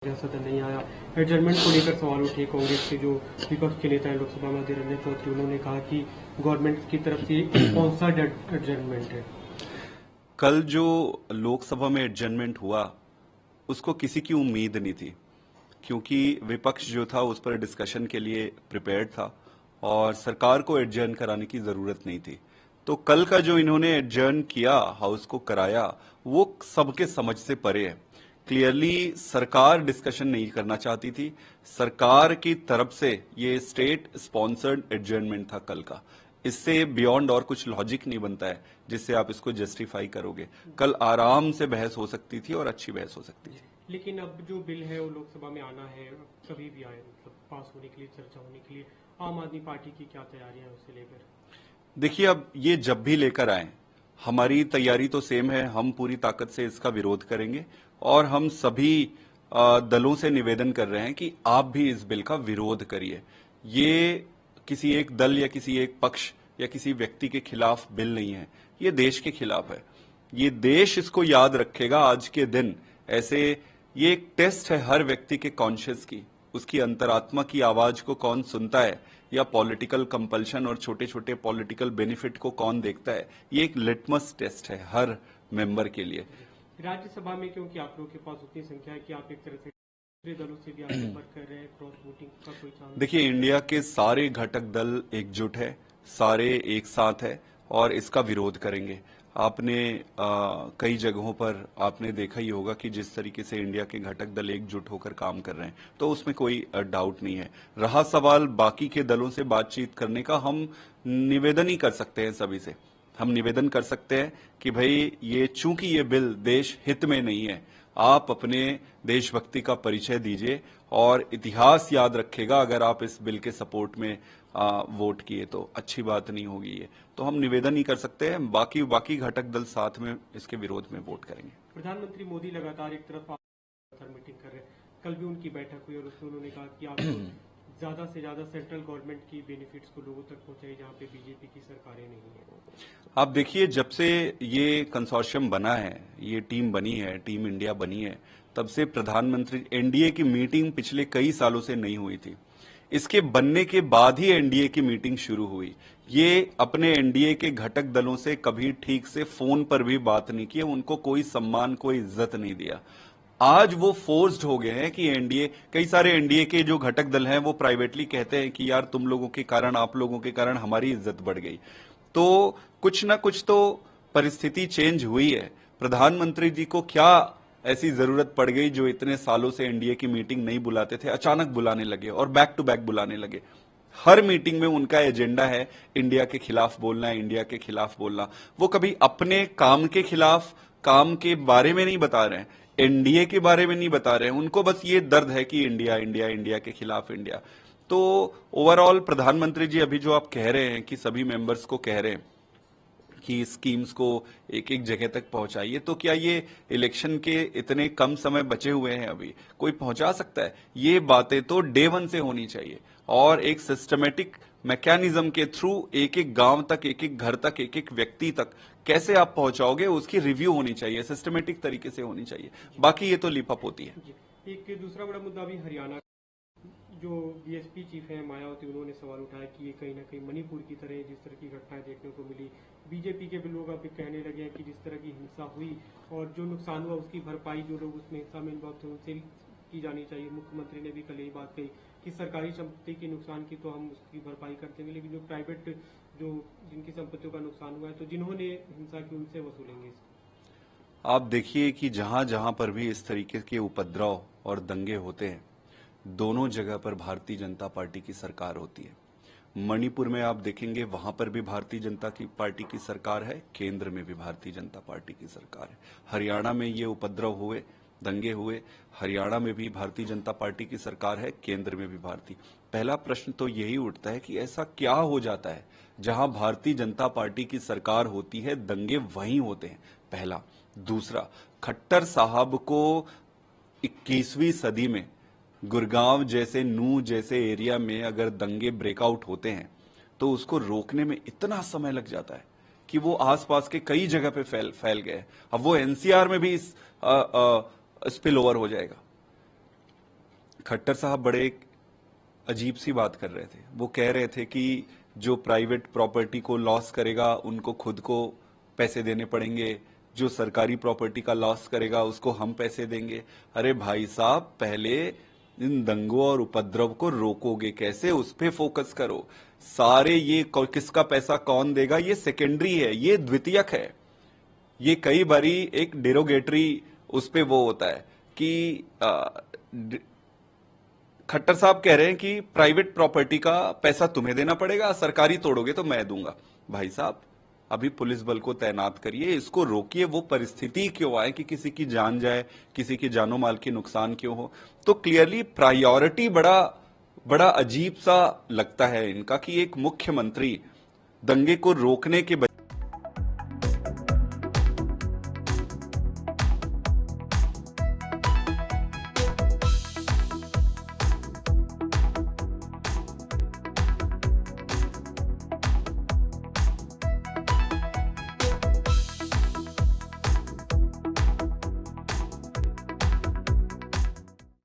सदन नहीं आया। एडजर्नमेंट को लेकर सवाल उठे कांग्रेस के जो विपक्ष के नेता हैं लोकसभा में अधीर रंजन चौधरी, उन्होंने कहा कि गवर्नमेंट की तरफ से कौन सा एडजर्नमेंट है। कल जो लोकसभा में एडजर्नमेंट हुआ उसको किसी की उम्मीद नहीं थी, क्योंकि विपक्ष जो था उस पर डिस्कशन के लिए प्रिपेयर्ड था और सरकार को एडजर्न कराने की जरूरत नहीं थी। तो कल का जो इन्होंने एडजर्न किया, हाउस को कराया, वो सबके समझ से परे है। क्लियरली सरकार डिस्कशन नहीं करना चाहती थी। सरकार की तरफ से ये स्टेट स्पॉन्सर्ड एडजर्नमेंट था कल का। इससे बियॉन्ड और कुछ लॉजिक नहीं बनता है जिससे आप इसको जस्टिफाई करोगे। कल आराम से बहस हो सकती थी और अच्छी बहस हो सकती थी। लेकिन अब जो बिल है वो लोकसभा में आना है, कभी भी आए, मतलब पास होने के लिए, चर्चा होने के लिए आम आदमी पार्टी की क्या तैयारियां हैं उससे लेकर। देखिए, अब ये जब भी लेकर आए, हमारी तैयारी तो सेम है। हम पूरी ताकत से इसका विरोध करेंगे और हम सभी दलों से निवेदन कर रहे हैं कि आप भी इस बिल का विरोध करिए। ये किसी एक दल या किसी एक पक्ष या किसी व्यक्ति के खिलाफ बिल नहीं है, ये देश के खिलाफ है। ये देश इसको याद रखेगा आज के दिन। ऐसे ये एक टेस्ट है हर व्यक्ति के कॉन्शियस की, उसकी अंतरात्मा की आवाज को कौन सुनता है या पॉलिटिकल कंपल्शन और छोटे छोटे पॉलिटिकल बेनिफिट को कौन देखता है। ये एक लिटमस टेस्ट है हर मेंबर के लिए। राज्यसभा में क्योंकि आप लोगों के पास उतनी संख्या है कि आप एक तरह से दूसरे दलों से भी आप संपर्क कर रहे हैं, क्रॉस वोटिंग का कोई चांस? देखिए, इंडिया के सारे घटक दल एकजुट है, सारे एक साथ है और इसका विरोध करेंगे। आपने कई जगहों पर आपने देखा ही होगा कि जिस तरीके से इंडिया के घटक दल एकजुट होकर काम कर रहे हैं, तो उसमें कोई डाउट नहीं है। रहा सवाल बाकी के दलों से बातचीत करने का, हम निवेदन ही कर सकते हैं सभी से। हम निवेदन कर सकते हैं कि भाई ये चूंकि ये बिल देश हित में नहीं है, आप अपने देशभक्ति का परिचय दीजिए और इतिहास याद रखेगा अगर आप इस बिल के सपोर्ट में वोट किए तो अच्छी बात नहीं होगी। ये तो हम निवेदन ही कर सकते हैं। बाकी घटक दल साथ में इसके विरोध में वोट करेंगे। प्रधानमंत्री मोदी लगातार एक तरफ मीटिंग कर रहे हैं, कल भी उनकी बैठक हुई और उसमें उन्होंने कहा कि आप ज्यादा से ज्यादा सेंट्रल गवर्नमेंट की बेनिफिट्स को लोगों तक पहुंचाई जहां पे बीजेपी की सरकारें नहीं है। आप देखिए, जब से ये कंसोर्शियम बना है, ये टीम बनी है, टीम इंडिया बनी है, तब से प्रधानमंत्री एनडीए की मीटिंग पिछले कई सालों से नहीं हुई थी। इसके बनने के बाद ही एनडीए की मीटिंग शुरू हुई। ये अपने एनडीए के घटक दलों से कभी ठीक से फोन पर भी बात नहीं की, उनको कोई सम्मान, कोई इज्जत नहीं दिया। आज वो फोर्स्ड हो गए हैं कि एनडीए, कई सारे एनडीए के जो घटक दल हैं वो प्राइवेटली कहते हैं कि यार तुम लोगों के कारण, आप लोगों के कारण हमारी इज्जत बढ़ गई। तो कुछ ना कुछ तो परिस्थिति चेंज हुई है। प्रधानमंत्री जी को क्या ऐसी जरूरत पड़ गई जो इतने सालों से एनडीए की मीटिंग नहीं बुलाते थे, अचानक बुलाने लगे और बैक टू बैक बुलाने लगे। हर मीटिंग में उनका एजेंडा है इंडिया के खिलाफ बोलना है, इंडिया के खिलाफ बोलना। वो कभी अपने काम के खिलाफ, काम के बारे में नहीं बता रहे हैं, एनडीए के बारे में नहीं बता रहे हैं। उनको बस ये दर्द है कि इंडिया इंडिया इंडिया के खिलाफ इंडिया। तो ओवरऑल प्रधानमंत्री जी अभी जो आप कह रहे हैं कि सभी मेंबर्स को कह रहे हैं कि स्कीम्स को एक एक जगह तक पहुंचाइए, तो क्या ये इलेक्शन के इतने कम समय बचे हुए हैं, अभी कोई पहुंचा सकता है? ये बातें तो डे वन से होनी चाहिए और एक सिस्टमेटिक मैकेनिज्म के थ्रू एक एक गांव तक, एक एक घर तक, एक एक व्यक्ति तक कैसे आप पहुंचाओगे, उसकी रिव्यू होनी चाहिए, सिस्टमेटिक तरीके से होनी चाहिए। बाकी ये तो लिपअप होती है। एक दूसरा बड़ा मुद्दा भी हरियाणा, जो बीएसपी चीफ है मायावती, उन्होंने सवाल उठाया कि ये कहीं ना कहीं मणिपुर की तरह जिस तरह की घटनाएं देखने को मिली, बीजेपी के भी लोग अभी कहने लगे हैं कि जिस तरह की हिंसा हुई और जो नुकसान हुआ उसकी भरपाई जो लोग उसमें हिंसा में इन्वॉल्व थे उनसे की जानी चाहिए। मुख्यमंत्री ने भी कल यही बात कही कि सरकारी संपत्ति के नुकसान की तो हम उसकी भरपाई कर देंगे, लेकिन जो प्राइवेट, जो जिनकी संपत्तियों का नुकसान हुआ है, तो जिन्होंने हिंसा की उनसे वसूलेंगे। आप देखिए कि जहां जहां पर भी इस तरीके के उपद्रव और दंगे होते हैं, दोनों जगह पर भारतीय जनता पार्टी की सरकार होती है। मणिपुर में आप देखेंगे वहां पर भी भारतीय जनता की पार्टी की सरकार है, केंद्र में भी भारतीय जनता पार्टी की सरकार है। हरियाणा में ये उपद्रव हुए, दंगे हुए, हरियाणा में भी भारतीय जनता पार्टी की सरकार है, केंद्र में भी भारतीय। पहला प्रश्न तो यही उठता है कि ऐसा क्या हो जाता है जहां भारतीय जनता पार्टी की सरकार होती है, दंगे वहीं होते हैं? पहला। दूसरा, खट्टर साहब को 21वीं सदी में गुड़गांव जैसे, नूह जैसे एरिया में अगर दंगे ब्रेकआउट होते हैं तो उसको रोकने में इतना समय लग जाता है कि वो आसपास के कई जगह पे फैल गए। अब वो एनसीआर में भी स्पिल ओवर हो जाएगा। खट्टर साहब बड़े एक अजीब सी बात कर रहे थे। वो कह रहे थे कि जो प्राइवेट प्रॉपर्टी को लॉस करेगा उनको खुद को पैसे देने पड़ेंगे, जो सरकारी प्रॉपर्टी का लॉस करेगा उसको हम पैसे देंगे। अरे भाई साहब, पहले इन दंगों और उपद्रव को रोकोगे कैसे, उस पे फोकस करो। सारे ये किसका पैसा कौन देगा ये सेकेंडरी है, ये द्वितीयक है। ये कई बारी एक डेरोगेटरी उस पे वो होता है कि खट्टर साहब कह रहे हैं कि प्राइवेट प्रॉपर्टी का पैसा तुम्हें देना पड़ेगा, सरकारी तोड़ोगे तो मैं दूंगा। भाई साहब, अभी पुलिस बल को तैनात करिए, इसको रोकिए। वो परिस्थिति क्यों आए कि किसी की जान जाए, किसी की जानो माल की नुकसान क्यों हो। तो क्लियरली प्रायोरिटी बड़ा अजीब सा लगता है इनका कि एक मुख्यमंत्री दंगे को रोकने के